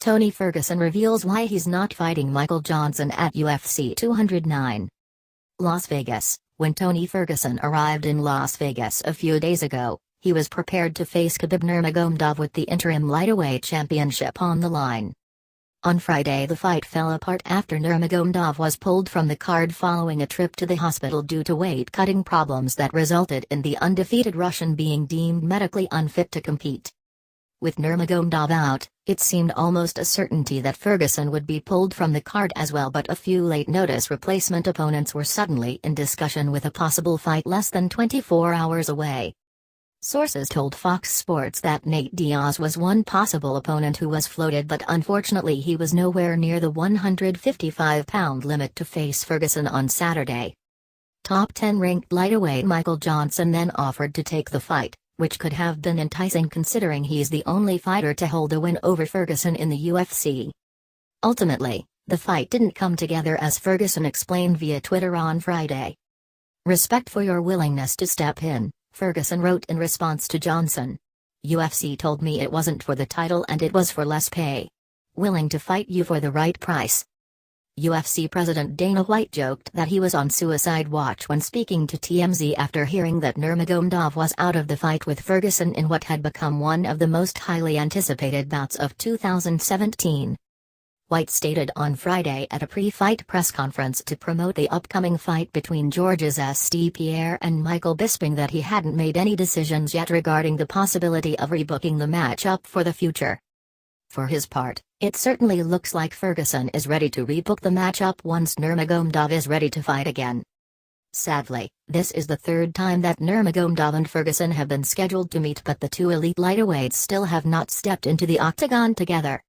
Tony Ferguson reveals why he's not fighting Michael Johnson at UFC 209. Las Vegas. When Tony Ferguson arrived in Las Vegas a few days ago, he was prepared to face Khabib Nurmagomedov with the interim lightweight championship on the line. On Friday, the fight fell apart after Nurmagomedov was pulled from the card following a trip to the hospital due to weight-cutting problems that resulted in the undefeated Russian being deemed medically unfit to compete. With Nurmagomedov out, it seemed almost a certainty that Ferguson would be pulled from the card as well, but a few late-notice replacement opponents were suddenly in discussion with a possible fight less than 24 hours away. Sources told Fox Sports that Nate Diaz was one possible opponent who was floated, but unfortunately he was nowhere near the 155-pound limit to face Ferguson on Saturday. Top 10 ranked lightweight Michael Johnson then offered to take the fight, which could have been enticing considering he's the only fighter to hold a win over Ferguson in the UFC. Ultimately, the fight didn't come together, as Ferguson explained via Twitter on Friday. "Respect for your willingness to step in," Ferguson wrote in response to Johnson. "UFC told me it wasn't for the title and it was for less pay. Willing to fight you for the right price." UFC President Dana White joked that he was on suicide watch when speaking to TMZ after hearing that Nurmagomedov was out of the fight with Ferguson in what had become one of the most highly anticipated bouts of 2017. White stated on Friday at a pre-fight press conference to promote the upcoming fight between Georgia's St. Pierre and Michael Bisping that he hadn't made any decisions yet regarding the possibility of rebooking the matchup for the future. For his part, it certainly looks like Ferguson is ready to rebook the matchup once Nurmagomedov is ready to fight again. Sadly, this is the third time that Nurmagomedov and Ferguson have been scheduled to meet, but the two elite lightweights still have not stepped into the octagon together.